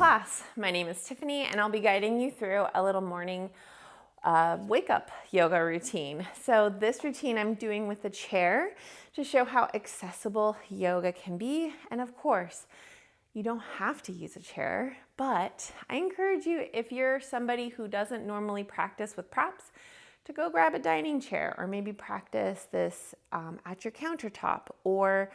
class. My name is Tiffany and I'll be guiding you through a little morning wake up yoga routine. So this routine I'm doing with the chair to show how accessible yoga can be. And of course, you don't have to use a chair, but I encourage you, if you're somebody who doesn't normally practice with props, to go grab a dining chair or maybe practice this at your countertop or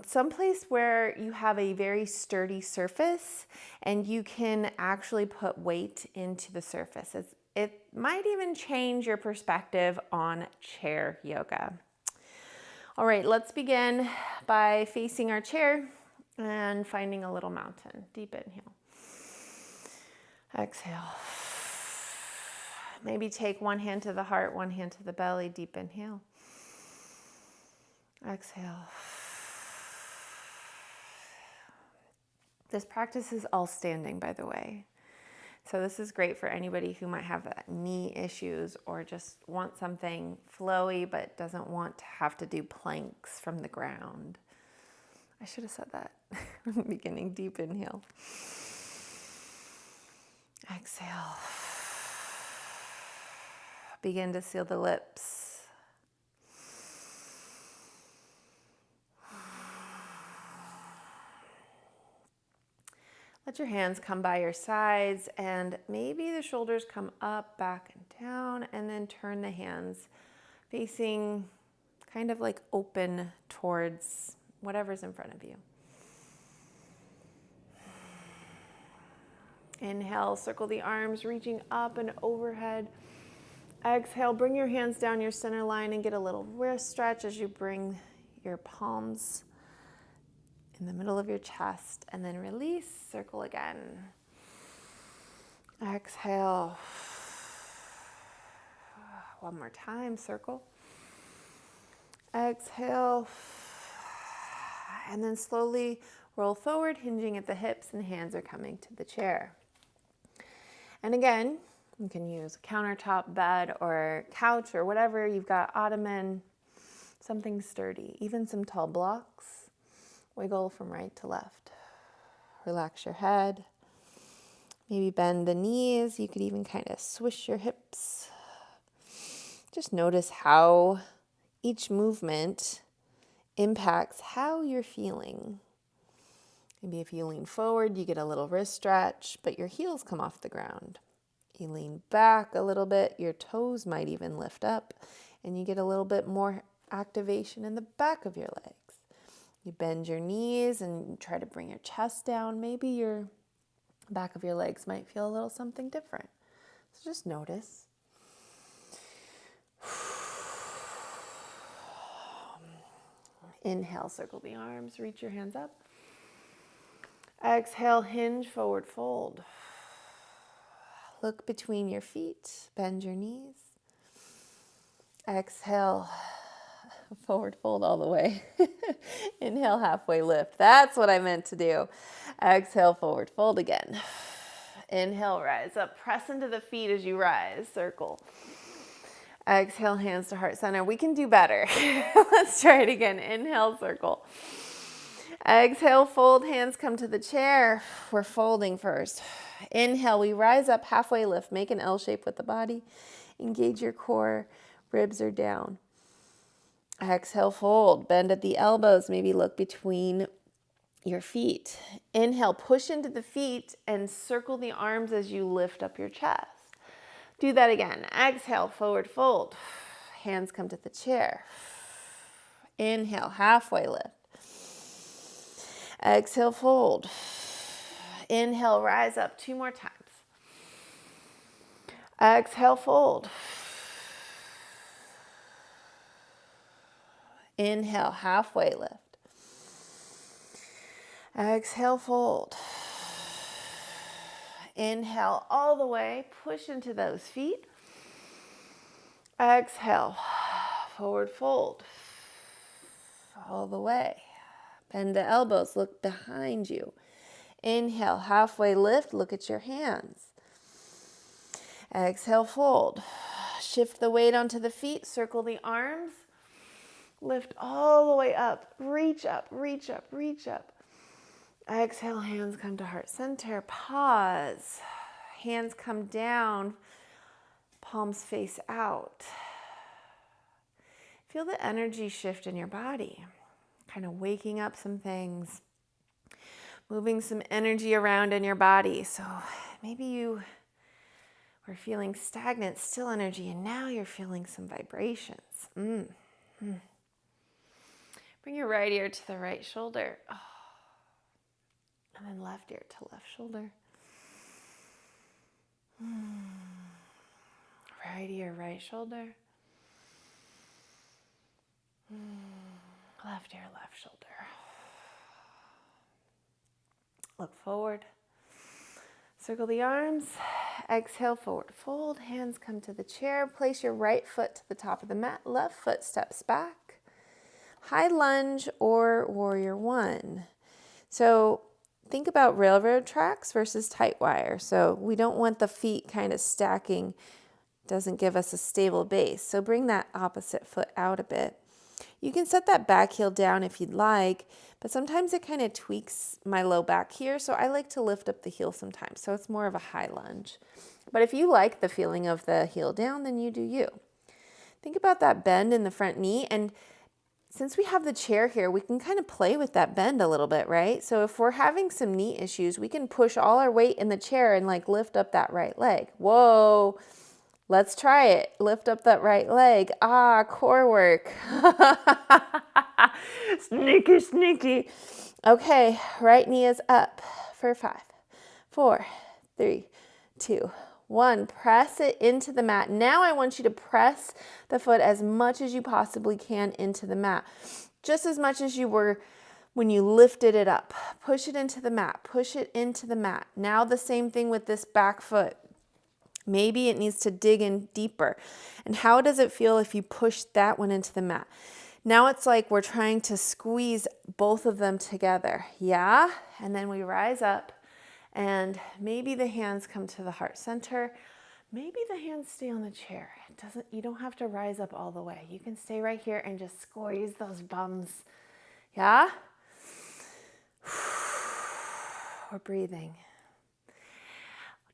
someplace where you have a very sturdy surface and you can actually put weight into the surface. It might even change your perspective on chair yoga. All right, let's begin by facing our chair and finding a little mountain. Deep inhale. Exhale. Maybe take one hand to the heart, one hand to the belly. Deep inhale. Exhale. This practice is all standing, by the way. So this is great for anybody who might have knee issues or just want something flowy but doesn't want to have to do planks from the ground. I should have said that from the beginning. Deep inhale. Exhale. Begin to seal the lips. Let your hands come by your sides and maybe the shoulders come up, back, and down, and then turn the hands facing kind of like open towards whatever's in front of you. Inhale, circle the arms, reaching up and overhead. Exhale, bring your hands down your center line and get a little wrist stretch as you bring your palms in the middle of your chest, and then release, circle again. Exhale. One more time, circle. Exhale. And then slowly roll forward, hinging at the hips, and hands are coming to the chair. And again, you can use a countertop, bed, or couch, or whatever. You've got ottoman, something sturdy, even some tall blocks. Wiggle from right to left. Relax your head. Maybe bend the knees. You could even kind of swish your hips. Just notice how each movement impacts how you're feeling. Maybe if you lean forward, you get a little wrist stretch, but your heels come off the ground. You lean back a little bit, your toes might even lift up, and you get a little bit more activation in the back of your legs. You bend your knees and try to bring your chest down. Maybe your back of your legs might feel a little something different. So just notice. Inhale, circle the arms, reach your hands up. Exhale, hinge, forward fold. Look between your feet, bend your knees. Exhale, forward fold all the way. Inhale, halfway lift. That's what I meant to do. Exhale, forward fold again. Inhale, rise up. Press into the feet as you rise. Circle. Exhale, hands to heart center. We can do better. Let's try it again. Inhale, circle. Exhale, fold. Hands come to the chair. We're folding first. Inhale, we rise up, halfway lift. Make an L shape with the body. Engage your core. Ribs are down. Exhale, fold. Bend at the elbows. Maybe look between your feet. Inhale, push into the feet and circle the arms as you lift up your chest. Do that again. Exhale, forward fold. Hands come to the chair. Inhale, halfway lift. Exhale, fold. Inhale, rise up 2 more times. Exhale, fold. Inhale, halfway lift. Exhale, fold. Inhale all the way, push into those feet. Exhale, forward fold. All the way. Bend the elbows, look behind you. Inhale, halfway lift, look at your hands. Exhale, fold. Shift the weight onto the feet, circle the arms. Lift all the way up, reach up, reach up, reach up. Exhale, hands come to heart center. Pause. Hands come down, palms face out. Feel the energy shift in your body, kind of waking up some things, moving some energy around in your body. So maybe you were feeling stagnant, still energy, and now you're feeling some vibrations. Bring your right ear to the right shoulder. Oh. And then left ear to left shoulder. Right ear, right shoulder. Left ear, left shoulder. Look forward. Circle the arms. Exhale, forward fold. Hands come to the chair. Place your right foot to the top of the mat. Left foot steps back. High lunge or warrior one. So think about railroad tracks versus tight wire. So we don't want the feet kind of stacking. Doesn't give us a stable base. So bring that opposite foot out a bit. You can set that back heel down if you'd like, but sometimes it kind of tweaks my low back here. So I like to lift up the heel sometimes. So it's more of a high lunge. But if you like the feeling of the heel down, then you do you. Think about that bend in the front knee. And since we have the chair here, we can kind of play with that bend a little bit, right? So if we're having some knee issues, we can push all our weight in the chair and like lift up that right leg. Whoa. Let's try it. Lift up that right leg. Ah, core work. Sneaky, sneaky. Okay, right knee is up for 5, 4, 3, 2, 1. Press it into the mat. Now I want you to press the foot as much as you possibly can into the mat. Just as much as you were when you lifted it up. Push it into the mat. Push it into the mat. Now the same thing with this back foot. Maybe it needs to dig in deeper. And how does it feel if you push that one into the mat? Now it's like we're trying to squeeze both of them together. Yeah? And then we rise up and maybe the hands come to the heart center. Maybe the hands stay on the chair. You don't have to rise up all the way. You can stay right here and just squeeze those bums. Yeah? We're breathing.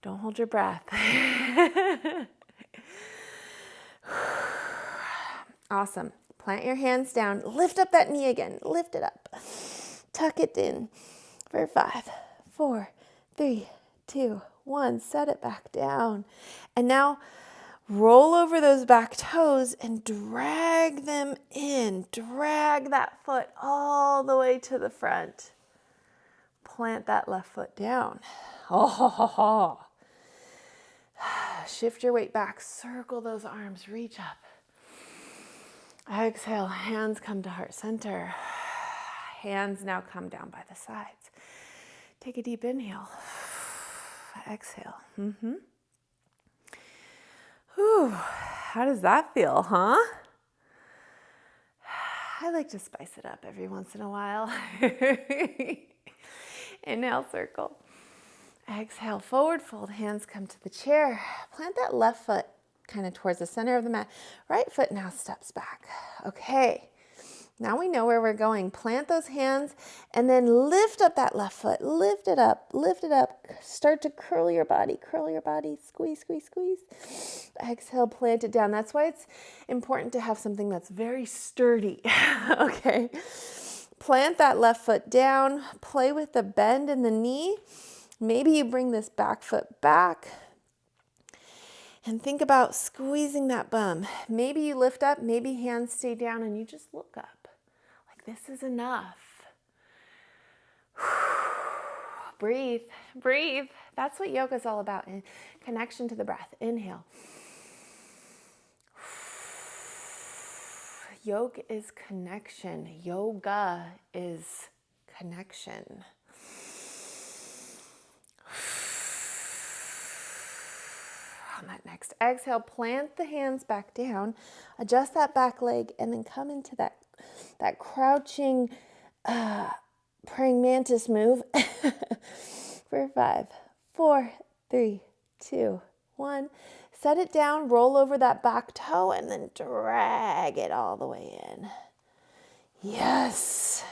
Don't hold your breath. Awesome. Plant your hands down. Lift up that knee again. Lift it up. Tuck it in for 5, 4, 3, 2, 1. Set it back down. And now roll over those back toes and drag them in. Drag that foot all the way to the front. Plant that left foot down. Oh. Shift your weight back. Circle those arms. Reach up. Exhale. Hands come to heart center. Hands now come down by the sides. Take a deep inhale. Exhale. Whew. How does that feel, huh? I like to spice it up every once in a while. Inhale, circle. Exhale, forward fold. Hands come to the chair. Plant that left foot kind of towards the center of the mat. Right foot now steps back. Okay. Now we know where we're going. Plant those hands and then lift up that left foot. Lift it up. Lift it up. Start to curl your body. Curl your body. Squeeze, squeeze, squeeze. Exhale, plant it down. That's why it's important to have something that's very sturdy. Okay. Plant that left foot down. Play with the bend in the knee. Maybe you bring this back foot back and think about squeezing that bum. Maybe you lift up, maybe hands stay down and you just look up. Like this is enough. Breathe, breathe. That's what yoga is all about. Connection to the breath. Inhale. Yoga is connection. Yoga is connection. On that next exhale, plant the hands back down, adjust that back leg, and then come into that crouching praying mantis move for 5, 4, 3, 2, 1. Set it down, roll over that back toe, and then drag it all the way in. Yes.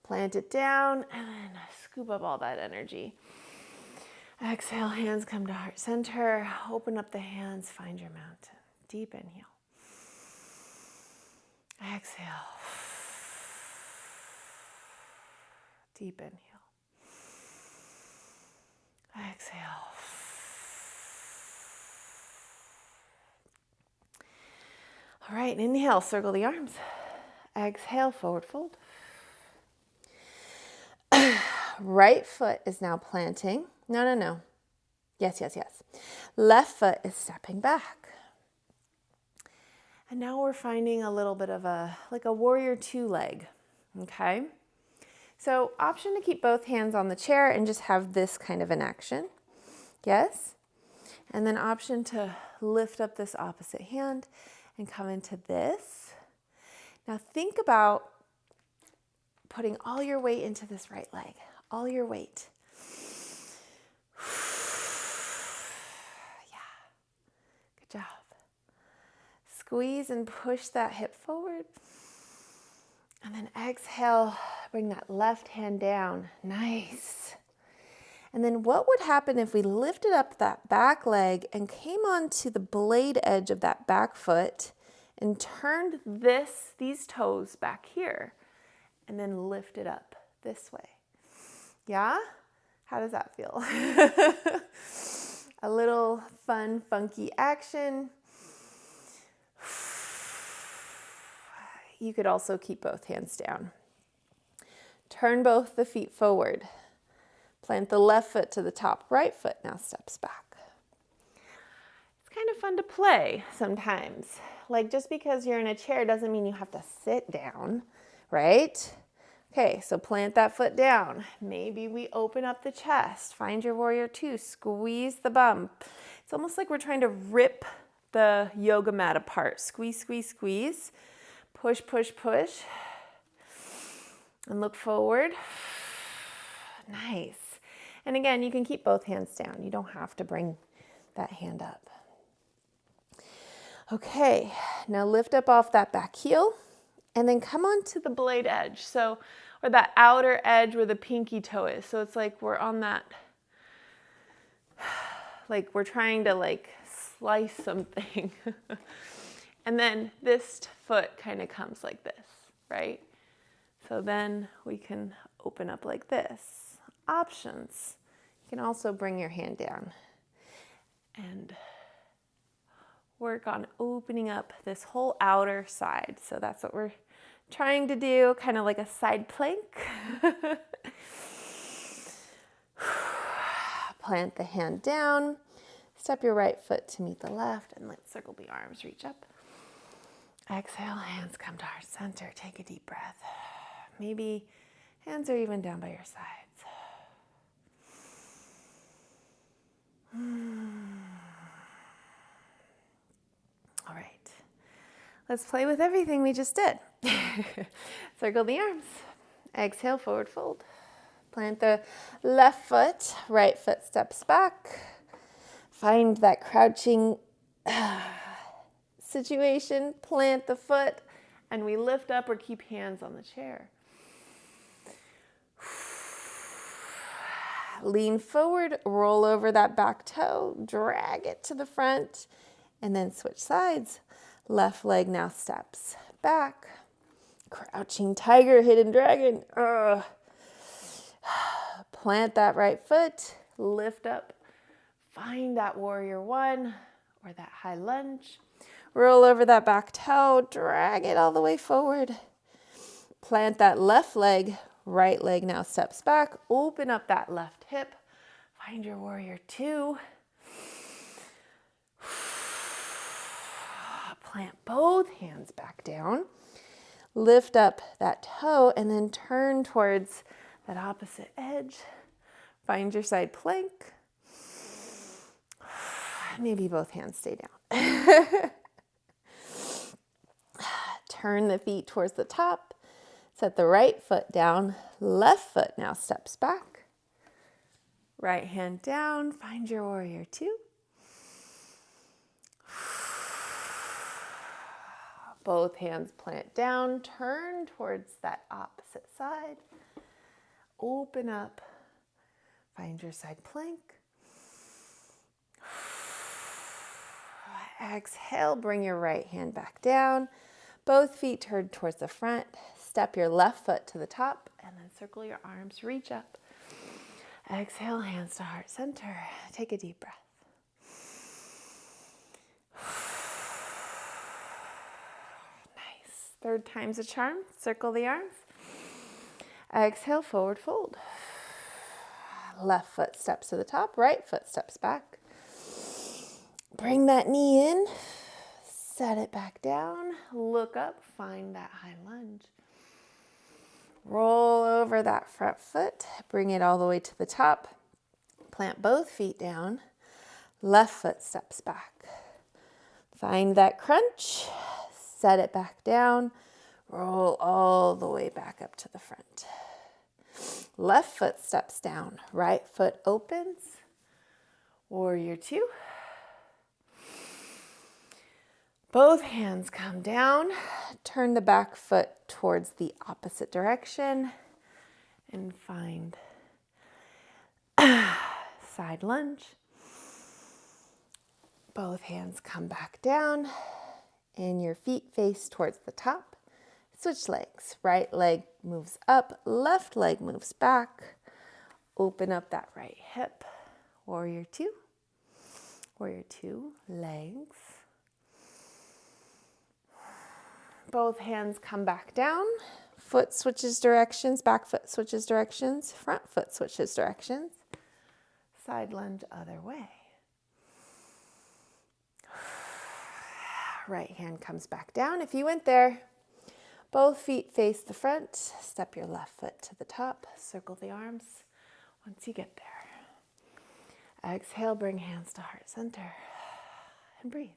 Plant it down and then scoop up all that energy. Exhale, hands come to heart center. Open up the hands, find your mountain. Deep inhale. Exhale. Deep inhale. Exhale. All right, inhale, circle the arms. Exhale, forward fold. Right foot is now planting. No. Yes. Left foot is stepping back. And now we're finding a little bit of like a warrior two leg, okay? So option to keep both hands on the chair and just have this kind of an action. Yes? And then option to lift up this opposite hand and come into this. Now think about putting all your weight into this right leg, all your weight. Yeah, good job. Squeeze and push that hip forward. And then exhale, bring that left hand down. Nice. And then what would happen if we lifted up that back leg and came onto the blade edge of that back foot and turned these toes back here and then lifted up this way? Yeah? How does that feel? A little fun, funky action. You could also keep both hands down. Turn both the feet forward. Plant the left foot to the top, right foot now steps back. It's kind of fun to play sometimes. Like just because you're in a chair doesn't mean you have to sit down, right? Okay, so plant that foot down. Maybe we open up the chest. Find your warrior two, squeeze the bum. It's almost like we're trying to rip the yoga mat apart. Squeeze, squeeze, squeeze. Push, push, push. And look forward. Nice. And again, you can keep both hands down. You don't have to bring that hand up. Okay, now lift up off that back heel and then come on to the blade edge. So, or that outer edge where the pinky toe is. So it's like we're on that, like we're trying to like slice something. And then this foot kind of comes like this, right? So then we can open up like this. Options. You can also bring your hand down and work on opening up this whole outer side. So that's what we're trying to do, kind of like a side plank. Plant the hand down. Step your right foot to meet the left and let's circle the arms, reach up. Exhale, hands come to heart center. Take a deep breath. Maybe hands are even down by your sides. All right. Let's play with everything we just did. Circle the arms. Exhale, forward fold. Plant the left foot, right foot steps back. Find that crouching situation, plant the foot, and we lift up or keep hands on the chair. Lean forward, roll over that back toe, drag it to the front, and then switch sides. Left leg now steps back. Crouching tiger, hidden dragon. Plant that right foot, lift up, find that warrior one or that high lunge. Roll over that back toe, drag it all the way forward. Plant that left leg, right leg now steps back. Open up that left hip. Find your warrior two. Plant both hands back down. Lift up that toe and then turn towards that opposite edge. Find your side plank. Maybe both hands stay down. Turn the feet towards the top. Set the right foot down. Left foot now steps back. Right hand down. Find your warrior two. Both hands plant down, turn towards that opposite side. Open up, find your side plank. Exhale, bring your right hand back down. Both feet turned towards the front. Step your left foot to the top and then circle your arms, reach up. Exhale, hands to heart center. Take a deep breath. Nice. Third time's a charm. Circle the arms. Exhale, forward fold. Left foot steps to the top, right foot steps back. Bring that knee in, set it back down, look up, find that high lunge. Roll over that front foot, bring it all the way to the top. Plant both feet down, left foot steps back. Find that crunch, set it back down, roll all the way back up to the front. Left foot steps down, right foot opens. Warrior two. Both hands come down, turn the back foot towards the opposite direction and find side lunge. Both hands come back down and your feet face towards the top. Switch legs. Right leg moves up, left leg moves back. Open up that right hip. Warrior two. Warrior two, legs. Both hands come back down. Foot switches directions, back foot switches directions, front foot switches directions. Side lunge other way. Right hand comes back down. If you went there, both feet face the front. Step your left foot to the top. Circle the arms once you get there. Exhale, bring hands to heart center and breathe.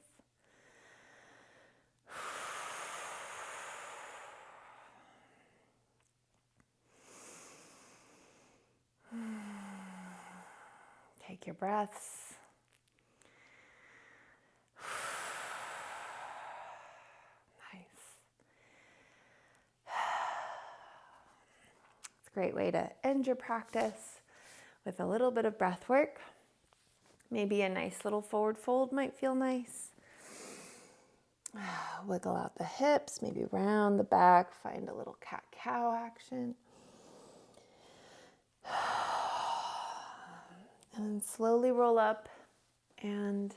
Take your breaths. Nice. It's a great way to end your practice with a little bit of breath work. Maybe a nice little forward fold might feel nice. Wiggle out the hips, maybe round the back, find a little cat-cow action. And then slowly roll up and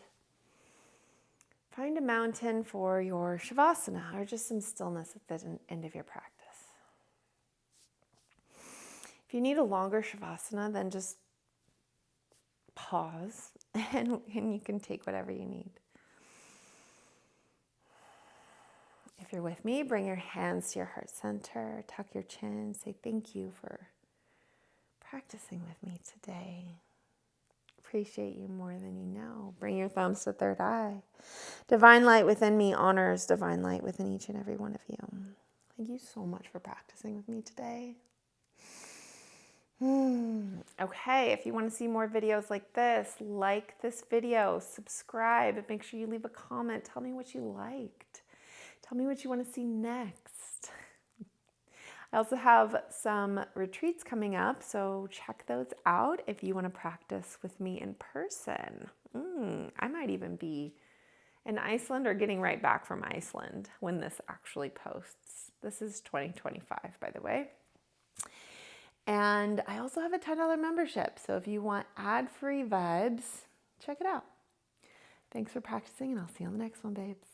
find a mountain for your Shavasana or just some stillness at the end of your practice. If you need a longer Shavasana, then just pause and you can take whatever you need. If you're with me, bring your hands to your heart center, tuck your chin, say thank you for practicing with me today. Appreciate you more than you know. Bring your thumbs to third eye. Divine light within me honors divine light within each and every one of you. Thank you so much for practicing with me today. Okay, if you want to see more videos like this video, subscribe, make sure you leave a comment. Tell me what you liked. Tell me what you want to see next. I also have some retreats coming up, so check those out if you want to practice with me in person. I might even be in Iceland or getting right back from Iceland when this actually posts. This is 2025, by the way. And I also have a $10 membership, so if you want ad-free vibes, check it out. Thanks for practicing, and I'll see you on the next one, babes.